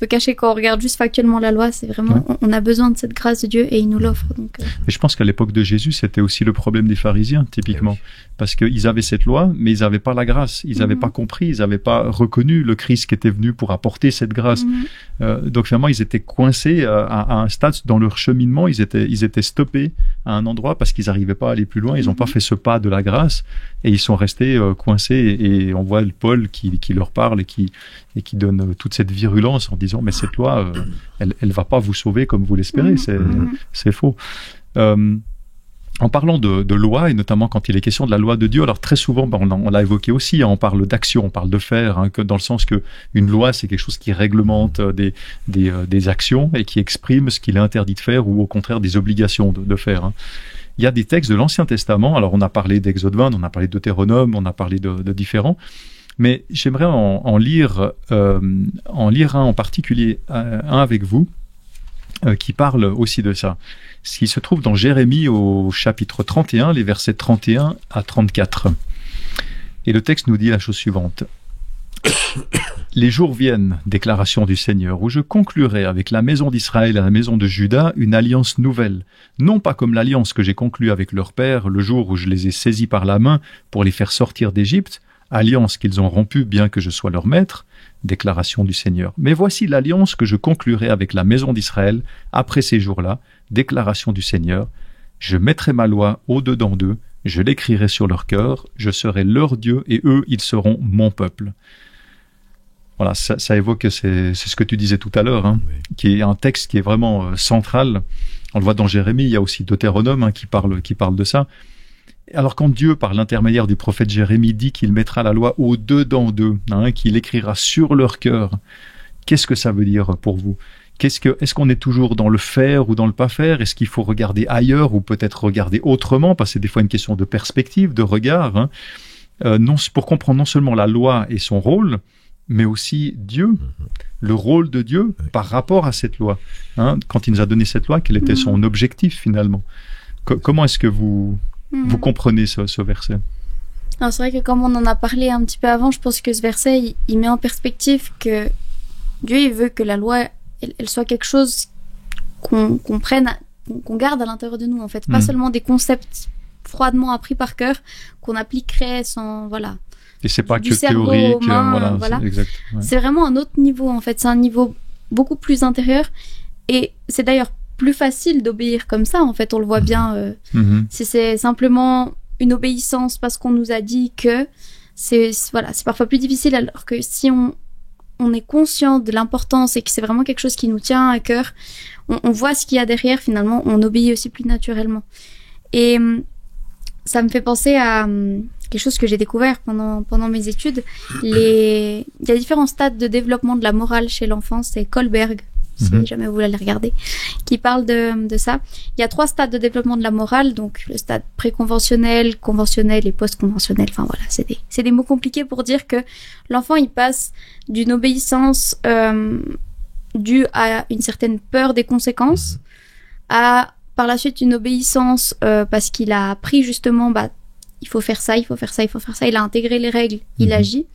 caché quand on regarde juste factuellement la loi. C'est vraiment, on a besoin de cette grâce de Dieu et il nous l'offre. Donc, Et je pense qu'à l'époque de Jésus, c'était aussi le problème des pharisiens, typiquement. Parce qu'ils avaient cette loi, mais ils n'avaient pas la grâce. Ils n'avaient pas compris, ils n'avaient pas reconnu le Christ qui était venu pour apporter cette grâce. Donc finalement, ils étaient coincés à un stade dans leur cheminement. Ils étaient stoppés à un endroit parce qu'ils n'arrivaient pas à aller plus loin. Ils n'ont pas fait ce pas de la grâce et ils sont restés coincés. Et on voit Paul qui leur parle et qui donne toute cette virulence en disant mais cette loi, elle va pas vous sauver comme vous l'espérez. C'est faux. En parlant de loi, et notamment quand il est question de la loi de Dieu, alors très souvent, on l'a évoqué aussi, on parle d'action, on parle de faire, que dans le sens que une loi, c'est quelque chose qui réglemente des actions et qui exprime ce qu'il est interdit de faire ou au contraire des obligations de faire. Il y a des textes de l'Ancien Testament, alors on a parlé d'Exode 20, on a parlé de Deutéronome, on a parlé de différents, mais j'aimerais en lire un en particulier, un avec vous, qui parle aussi de ça. Ce qui se trouve dans Jérémie au chapitre 31, les versets 31 à 34. Et le texte nous dit la chose suivante. Les jours viennent, déclaration du Seigneur, où je conclurai avec la maison d'Israël et la maison de Juda une alliance nouvelle, non pas comme l'alliance que j'ai conclue avec leur père le jour où je les ai saisis par la main pour les faire sortir d'Égypte, alliance qu'ils ont rompue bien que je sois leur maître, déclaration du Seigneur. Mais voici l'alliance que je conclurai avec la maison d'Israël après ces jours-là, déclaration du Seigneur. Je mettrai ma loi au-dedans d'eux, je l'écrirai sur leur cœur, je serai leur Dieu et eux, ils seront mon peuple. Voilà, ça évoque, c'est ce que tu disais tout à l'heure, hein, oui. Qui est un texte qui est vraiment central. On le voit dans Jérémie, il y a aussi Deutéronome hein, qui parle de ça. Alors quand Dieu, par l'intermédiaire du prophète Jérémie, dit qu'il mettra la loi au-dedans d'eux, hein, qu'il écrira sur leur cœur, qu'est-ce que ça veut dire pour vous ? Est-ce qu'on est toujours dans le faire ou dans le pas faire ? Est-ce qu'il faut regarder ailleurs ou peut-être regarder autrement ? Parce que c'est des fois une question de perspective, de regard. Hein. Pour comprendre non seulement la loi et son rôle, mais aussi Dieu, le rôle de Dieu par rapport à cette loi. Hein, quand il nous a donné cette loi, quel était son objectif finalement ? Comment est-ce que vous comprenez ce verset ? Alors c'est vrai que comme on en a parlé un petit peu avant, je pense que ce verset, il met en perspective que Dieu il veut que la loi, elle soit quelque chose qu'on prenne, qu'on garde à l'intérieur de nous en fait. Pas seulement des concepts froidement appris par cœur, qu'on appliquerait sans... voilà. Et c'est pas que théorique, voilà. C'est exact. Ouais. C'est vraiment un autre niveau en fait, c'est un niveau beaucoup plus intérieur et c'est d'ailleurs plus facile d'obéir comme ça en fait, on le voit bien. Si c'est simplement une obéissance parce qu'on nous a dit que c'est parfois plus difficile, alors que si on est conscient de l'importance et que c'est vraiment quelque chose qui nous tient à cœur, on voit ce qu'il y a derrière, finalement, on obéit aussi plus naturellement. Et ça me fait penser à quelque chose que j'ai découvert pendant mes études. Il y a différents stades de développement de la morale chez l'enfant. C'est Kohlberg, si jamais vous voulez aller regarder, qui parle de ça. Il y a 3 stades de développement de la morale, donc le stade préconventionnel, conventionnel et post-conventionnel. Enfin voilà, c'est des mots compliqués pour dire que l'enfant il passe d'une obéissance due à une certaine peur des conséquences à par la suite une obéissance parce qu'il a appris justement il faut faire ça, il faut faire ça, il faut faire ça. Il a intégré les règles, il agit.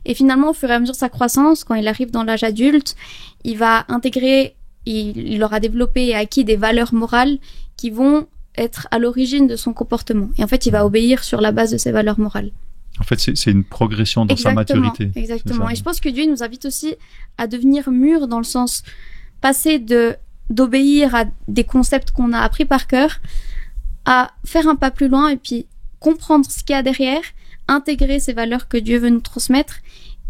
Et finalement, au fur et à mesure de sa croissance, quand il arrive dans l'âge adulte, il va intégrer, il aura développé et acquis des valeurs morales qui vont être à l'origine de son comportement. Et en fait, il va obéir sur la base de ces valeurs morales. En fait, c'est une progression dans sa maturité. Exactement. Et je pense que Dieu nous invite aussi à devenir mûrs dans le sens passer d'obéir à des concepts qu'on a appris par cœur à faire un pas plus loin et puis comprendre ce qu'il y a derrière, intégrer ces valeurs que Dieu veut nous transmettre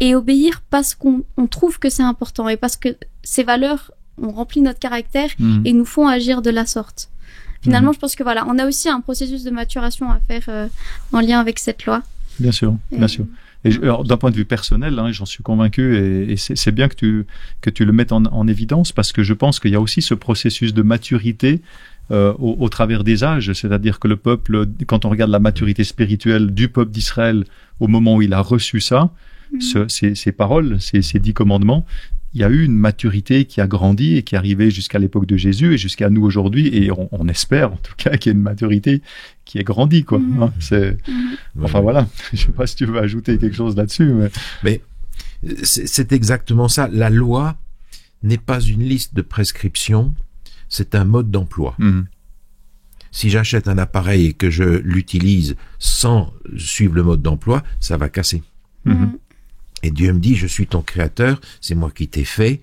et obéir parce qu'on trouve que c'est important et parce que ces valeurs ont rempli notre caractère et nous font agir de la sorte. Finalement, je pense que on a aussi un processus de maturation à faire en lien avec cette loi. Bien sûr, bien sûr. Et alors, d'un point de vue personnel, hein, j'en suis convaincu et c'est bien que tu le mettes en évidence parce que je pense qu'il y a aussi ce processus de maturité au travers des âges, c'est-à-dire que le peuple, quand on regarde la maturité spirituelle du peuple d'Israël au moment où il a reçu ça, ces paroles, ces 10 commandements, il y a eu une maturité qui a grandi et qui est arrivée jusqu'à l'époque de Jésus et jusqu'à nous aujourd'hui, et on espère en tout cas qu'il y a une maturité qui est grandie, quoi. Hein, enfin voilà, je sais pas si tu veux ajouter quelque chose là-dessus. Mais c'est exactement ça. La loi n'est pas une liste de prescriptions, c'est un mode d'emploi. Si j'achète un appareil et que je l'utilise sans suivre le mode d'emploi, ça va casser. Et Dieu me dit, je suis ton créateur, c'est moi qui t'ai fait,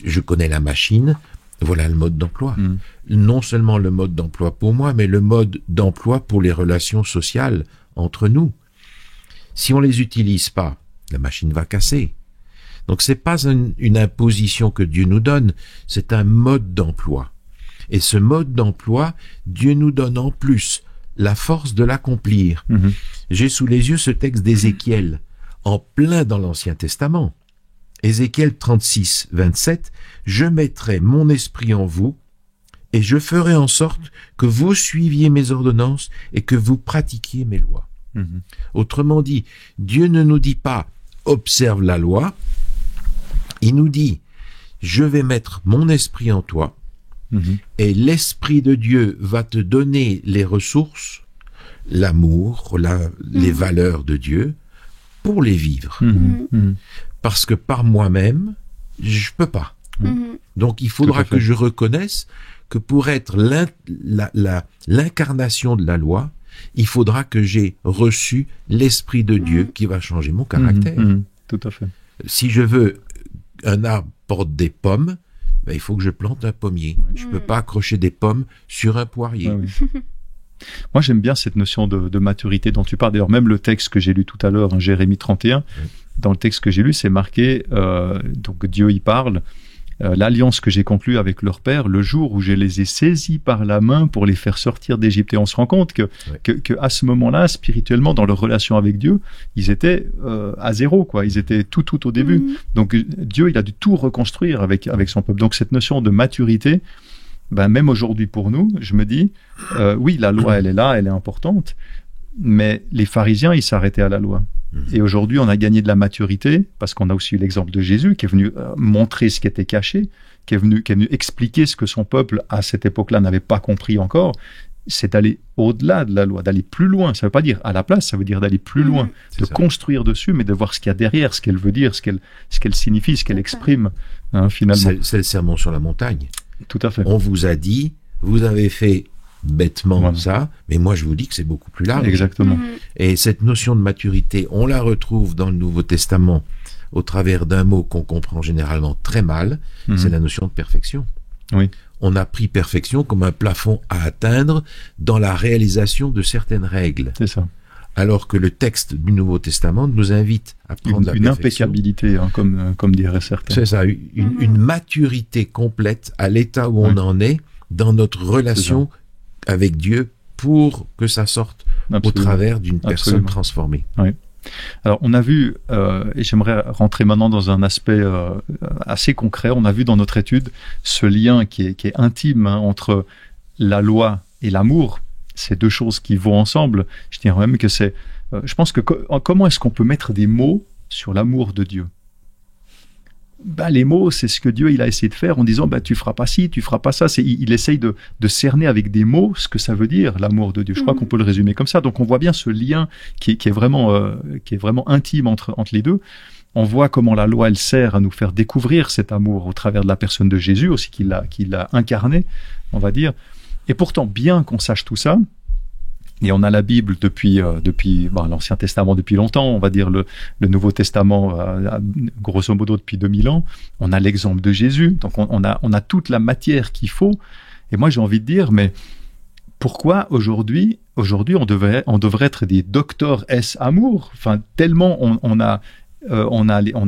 je connais la machine, voilà le mode d'emploi. Non seulement le mode d'emploi pour moi, mais le mode d'emploi pour les relations sociales entre nous. Si on les utilise pas, la machine va casser. Donc c'est pas une imposition que Dieu nous donne, c'est un mode d'emploi. Et ce mode d'emploi, Dieu nous donne en plus la force de l'accomplir. J'ai sous les yeux ce texte d'Ézéchiel, en plein dans l'Ancien Testament. Ézéchiel 36, 27, « Je mettrai mon esprit en vous, et je ferai en sorte que vous suiviez mes ordonnances et que vous pratiquiez mes lois. » Autrement dit, Dieu ne nous dit pas « observe la loi », il nous dit « je vais mettre mon esprit en toi, et l'esprit de Dieu va te donner les ressources, l'amour, les valeurs de Dieu, pour les vivre. parce que par moi-même, je peux pas. Donc il faudra que je reconnaisse que pour être l'incarnation de la loi, il faudra que j'ai reçu l'Esprit de Dieu qui va changer mon caractère. Tout à fait. Si je veux un arbre porte des pommes, ben, il faut que je plante un pommier. Je peux pas accrocher des pommes sur un poirier. Moi, j'aime bien cette notion de maturité dont tu parles. D'ailleurs, même le texte que j'ai lu tout à l'heure, Jérémie 31, dans le texte que j'ai lu, c'est marqué, donc Dieu y parle, l'alliance que j'ai conclue avec leur père, le jour où je les ai saisis par la main pour les faire sortir d'Égypte. Et on se rend compte que à ce moment-là, spirituellement, dans leur relation avec Dieu, ils étaient à zéro, quoi. Ils étaient tout au début. Donc Dieu, il a dû tout reconstruire avec son peuple. Donc cette notion de maturité, ben, même aujourd'hui pour nous, je me dis, oui, la loi, elle est là, elle est importante, mais les pharisiens, ils s'arrêtaient à la loi. Et aujourd'hui, on a gagné de la maturité parce qu'on a aussi eu l'exemple de Jésus qui est venu montrer ce qui était caché, qui est venu expliquer ce que son peuple à cette époque-là n'avait pas compris encore. C'est d'aller au-delà de la loi, d'aller plus loin. Ça veut pas dire à la place, ça veut dire d'aller plus loin, de construire dessus, mais de voir ce qu'il y a derrière, ce qu'elle veut dire, ce qu'elle signifie, ce qu'elle exprime, finalement. C'est le sermon sur la montagne. Tout à fait. On vous a dit, vous avez fait bêtement ça, mais moi je vous dis que c'est beaucoup plus large. Exactement. Et cette notion de maturité, on la retrouve dans le Nouveau Testament au travers d'un mot qu'on comprend généralement très mal, c'est la notion de perfection. Oui. On a pris perfection comme un plafond à atteindre dans la réalisation de certaines règles. C'est ça. Alors que le texte du Nouveau Testament nous invite à prendre la perfection. Une impeccabilité, comme diraient certains. C'est ça, une maturité complète à l'état où on en est dans notre relation avec Dieu pour que ça sorte au travers d'une personne transformée. Oui. Alors, on a vu, et j'aimerais rentrer maintenant dans un aspect assez concret, on a vu dans notre étude ce lien qui est intime entre la loi et l'amour. Ces deux choses qui vont ensemble. Je dirais même que c'est... je pense que comment est-ce qu'on peut mettre des mots sur l'amour de Dieu ? Les mots, c'est ce que Dieu il a essayé de faire en disant tu feras pas ci, tu feras pas ça. Il essaye de cerner avec des mots ce que ça veut dire l'amour de Dieu. Je crois qu'on peut le résumer comme ça. Donc on voit bien ce lien qui est vraiment intime entre les deux. On voit comment la loi elle sert à nous faire découvrir cet amour au travers de la personne de Jésus aussi qu'il a incarné, on va dire. Et pourtant, bien qu'on sache tout ça, et on a la Bible depuis l'Ancien Testament depuis longtemps, on va dire le Nouveau Testament grosso modo depuis 2000 ans, on a l'exemple de Jésus, donc on a toute la matière qu'il faut. Et moi j'ai envie de dire, mais pourquoi aujourd'hui on devrait être des docteurs amour, enfin tellement on a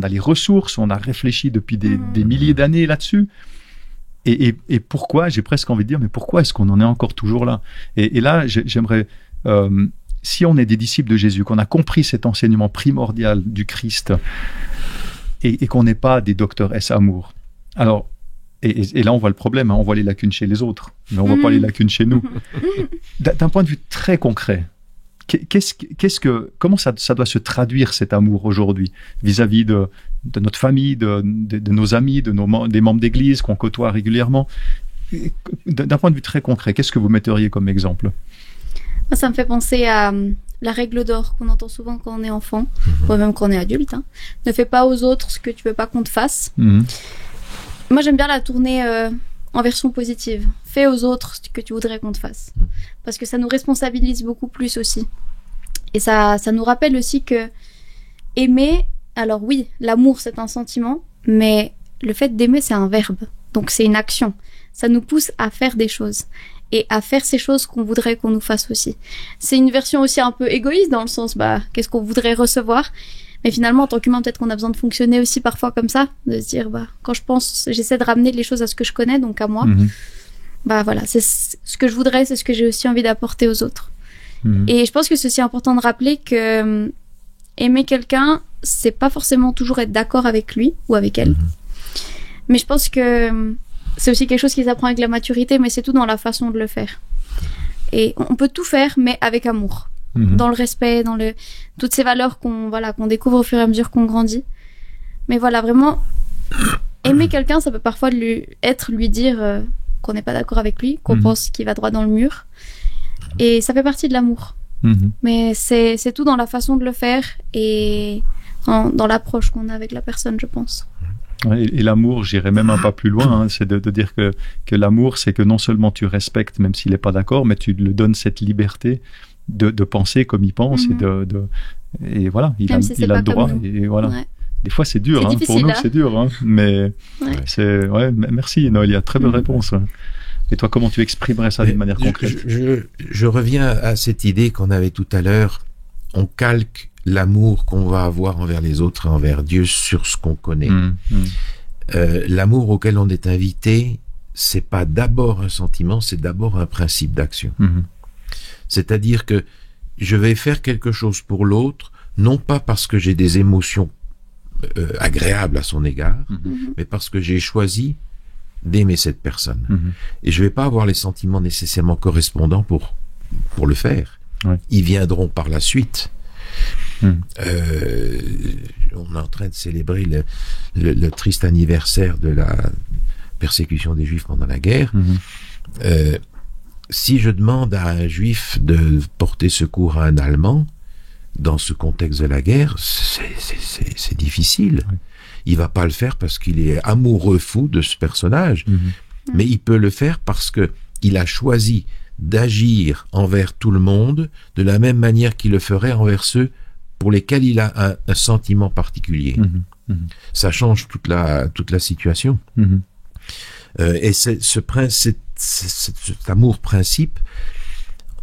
les ressources, on a réfléchi depuis des milliers d'années là-dessus. Et pourquoi, j'ai presque envie de dire, mais pourquoi est-ce qu'on en est encore toujours là ? Et là, j'aimerais, si on est des disciples de Jésus, qu'on a compris cet enseignement primordial du Christ, et qu'on n'est pas des docteurs amour, alors, et là on voit le problème, on voit les lacunes chez les autres, mais on voit pas les lacunes chez nous. D'un point de vue très concret, comment ça doit se traduire cet amour aujourd'hui vis-à-vis de notre famille, de nos amis, des membres d'église qu'on côtoie régulièrement. D'un point de vue très concret, qu'est-ce que vous metteriez comme exemple ? Moi, ça me fait penser à la règle d'or qu'on entend souvent quand on est enfant, ou même quand on est adulte. Ne fais pas aux autres ce que tu veux pas qu'on te fasse. Moi, j'aime bien la tourner en version positive. Fais aux autres ce que tu voudrais qu'on te fasse. Parce que ça nous responsabilise beaucoup plus aussi. Et ça nous rappelle aussi que aimer, alors oui, l'amour c'est un sentiment, mais le fait d'aimer c'est un verbe. Donc c'est une action. Ça nous pousse à faire des choses. Et à faire ces choses qu'on voudrait qu'on nous fasse aussi. C'est une version aussi un peu égoïste dans le sens, qu'est-ce qu'on voudrait recevoir ? Mais finalement, en tant qu'humain, peut-être qu'on a besoin de fonctionner aussi parfois comme ça, de se dire, quand je pense, j'essaie de ramener les choses à ce que je connais, donc à moi. Voilà, c'est ce que je voudrais, c'est ce que j'ai aussi envie d'apporter aux autres. Et je pense que c'est aussi important de rappeler que aimer quelqu'un, c'est pas forcément toujours être d'accord avec lui ou avec elle. Mais je pense que c'est aussi quelque chose qui s'apprend avec la maturité, mais c'est tout dans la façon de le faire. Et on peut tout faire, mais avec amour. Dans le respect, dans toutes ces valeurs qu'on découvre au fur et à mesure qu'on grandit. Mais voilà, vraiment, aimer quelqu'un, ça peut parfois lui dire qu'on n'est pas d'accord avec lui, qu'on pense qu'il va droit dans le mur. Et ça fait partie de l'amour. Mais c'est tout dans la façon de le faire. Et dans l'approche qu'on a avec la personne, je pense. Et l'amour, j'irais même un pas plus loin, hein, c'est de dire que l'amour, c'est que non seulement tu respectes, même s'il n'est pas d'accord, mais tu lui donnes cette liberté de penser comme il pense, et voilà, il a le droit, et voilà. Ouais. Des fois, c'est dur, hein, pour nous, c'est dur, hein, mais merci Noélia, très bonne réponse. Et toi, comment tu exprimerais ça d'une manière concrète? Je reviens à cette idée qu'on avait tout à l'heure, on calque l'amour qu'on va avoir envers les autres et envers Dieu sur ce qu'on connaît. L'amour auquel on est invité, c'est pas d'abord un sentiment, c'est d'abord un principe d'action. C'est-à-dire que je vais faire quelque chose pour l'autre, non pas parce que j'ai des émotions agréables à son égard, mais parce que j'ai choisi d'aimer cette personne. Et je vais pas avoir les sentiments nécessairement correspondants pour le faire. Ils viendront par la suite. On est en train de célébrer le triste anniversaire de la persécution des Juifs pendant la guerre. Si je demande à un Juif de porter secours à un Allemand, dans ce contexte de la guerre, c'est difficile. Il va pas le faire parce qu'il est amoureux fou de ce personnage, mais il peut le faire parce que il a choisi d'agir envers tout le monde de la même manière qu'il le ferait envers ceux pour lesquels il a un sentiment particulier. Ça change toute la situation. Et cet amour-principe,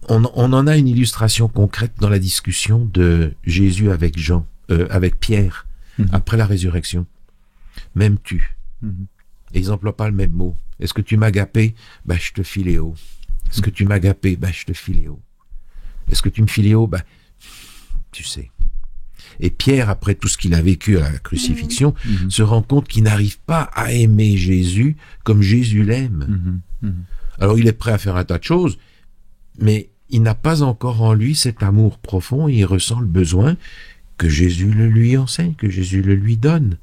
on en a une illustration concrète dans la discussion de Jésus avec Pierre, après la résurrection. M'aimes-tu? Et ils n'emploient pas le même mot. Est-ce que tu m'as agapé? Ben, je te filéo. Est-ce que tu m'as agapé? Ben, je te filéo. Est-ce que tu me filéo? Ben, tu sais. Et Pierre, après tout ce qu'il a vécu à la crucifixion, se rend compte qu'il n'arrive pas à aimer Jésus comme Jésus l'aime. Alors il est prêt à faire un tas de choses, mais il n'a pas encore en lui cet amour profond, et il ressent le besoin que Jésus le lui enseigne, que Jésus le lui donne.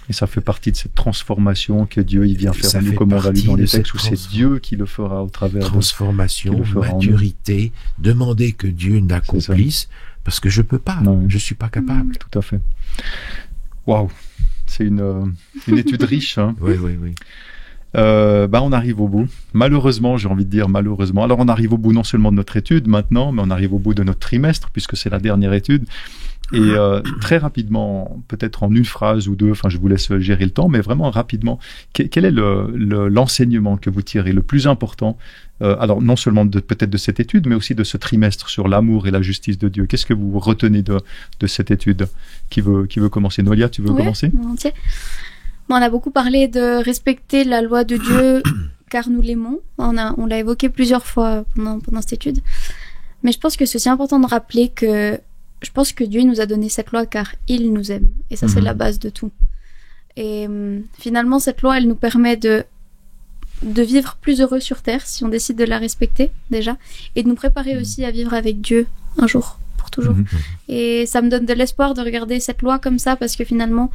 Et ça fait partie de cette transformation que Dieu il vient faire en nous, comme on va lire dans les textes, où c'est Dieu qui le fera au travers transformation, maturité, demander que Dieu l'accomplisse, parce que je peux pas, je suis pas capable. Tout à fait. Waouh, c'est une étude riche. Hein. Oui. On arrive au bout. Malheureusement, j'ai envie de dire malheureusement. Alors on arrive au bout non seulement de notre étude maintenant, mais on arrive au bout de notre trimestre, puisque c'est la dernière étude. Et très rapidement, peut-être en une phrase ou deux, enfin je vous laisse gérer le temps, mais vraiment rapidement, quel est l'enseignement que vous tirez le plus important, alors non seulement peut-être de cette étude, mais aussi de ce trimestre sur l'amour et la justice de Dieu? Qu'est-ce que vous retenez de cette étude? Qui veut commencer? Noélia, tu veux commencer? Volontiers. On a beaucoup parlé de respecter la loi de Dieu car nous l'aimons. On l'a évoqué plusieurs fois pendant cette étude. Mais je pense que c'est aussi important de rappeler que je pense que Dieu nous a donné cette loi car il nous aime. Et ça, c'est la base de tout. Et finalement, cette loi, elle nous permet de vivre plus heureux sur Terre, si on décide de la respecter, déjà. Et de nous préparer aussi à vivre avec Dieu un jour, pour toujours. Et ça me donne de l'espoir de regarder cette loi comme ça, parce que finalement,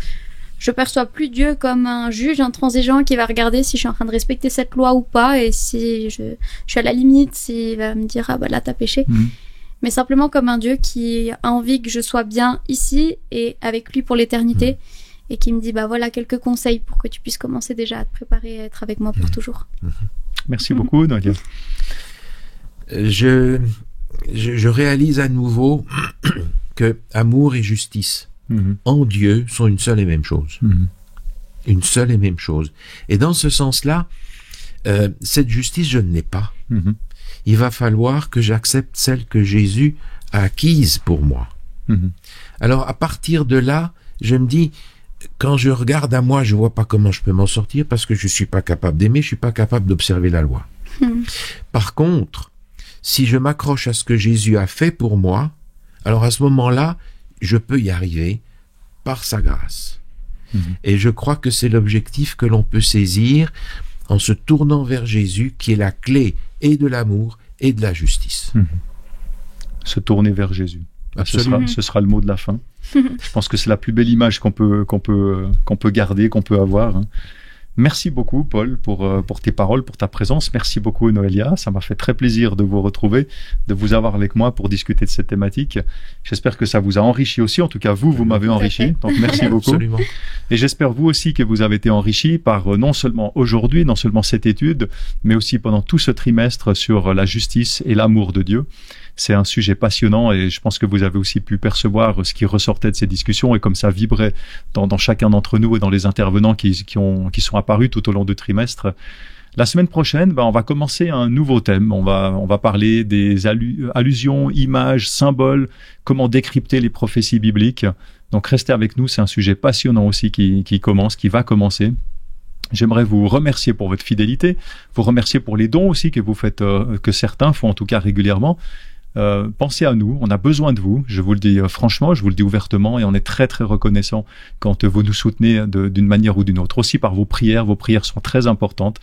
je perçois plus Dieu comme un juge intransigeant qui va regarder si je suis en train de respecter cette loi ou pas, et si je suis à la limite, s'il va me dire « Ah bah là, t'as péché ». Mais simplement comme un Dieu qui a envie que je sois bien ici et avec lui pour l'éternité, et qui me dit bah voilà quelques conseils pour que tu puisses commencer déjà à te préparer à être avec moi pour toujours. Merci beaucoup, Nadia. Je réalise à nouveau que amour et justice en Dieu sont une seule et même chose. Une seule et même chose. Et dans ce sens-là, cette justice, je ne l'ai pas. Il va falloir que j'accepte celle que Jésus a acquise pour moi. Alors, à partir de là, je me dis, quand je regarde à moi, je vois pas comment je peux m'en sortir parce que je suis pas capable d'aimer, je suis pas capable d'observer la loi. Par contre, si je m'accroche à ce que Jésus a fait pour moi, alors à ce moment-là, je peux y arriver par sa grâce. Et je crois que c'est l'objectif que l'on peut saisir en se tournant vers Jésus, qui est la clé et de l'amour et de la justice. Se tourner vers Jésus. Ce sera le mot de la fin. Je pense que c'est la plus belle image qu'on peut garder, qu'on peut avoir. Merci beaucoup, Paul, pour tes paroles, pour ta présence. Merci beaucoup, Noélia. Ça m'a fait très plaisir de vous retrouver, de vous avoir avec moi pour discuter de cette thématique. J'espère que ça vous a enrichi aussi. En tout cas, vous m'avez enrichi. Donc, merci beaucoup. Absolument. Et j'espère vous aussi que vous avez été enrichi par non seulement aujourd'hui, non seulement cette étude, mais aussi pendant tout ce trimestre sur la justice et l'amour de Dieu. C'est un sujet passionnant et je pense que vous avez aussi pu percevoir ce qui ressortait de ces discussions et comme ça vibrait dans chacun d'entre nous et dans les intervenants qui sont apparus tout au long du trimestre. La semaine prochaine, on va commencer un nouveau thème. On va parler des allusions, images, symboles, comment décrypter les prophéties bibliques. Donc restez avec nous, c'est un sujet passionnant aussi qui va commencer. J'aimerais vous remercier pour votre fidélité, vous remercier pour les dons aussi que vous faites, que certains font en tout cas régulièrement. Pensez à nous, on a besoin de vous, je vous le dis franchement, je vous le dis ouvertement et on est très très reconnaissant quand vous nous soutenez d'une manière ou d'une autre. Aussi par vos prières sont très importantes.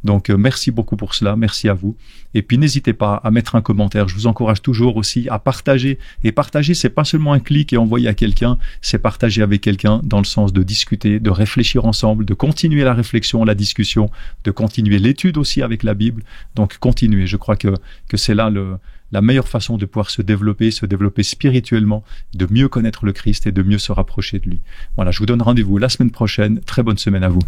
Donc merci beaucoup pour cela, merci à vous. Et puis n'hésitez pas à mettre un commentaire, je vous encourage toujours aussi à partager. Et partager, c'est pas seulement un clic et envoyer à quelqu'un, c'est partager avec quelqu'un dans le sens de discuter, de réfléchir ensemble, de continuer la réflexion, la discussion, de continuer l'étude aussi avec la Bible. Donc continuez, je crois que c'est là la meilleure façon de pouvoir se développer spirituellement, de mieux connaître le Christ et de mieux se rapprocher de lui. Voilà, je vous donne rendez-vous la semaine prochaine. Très bonne semaine à vous.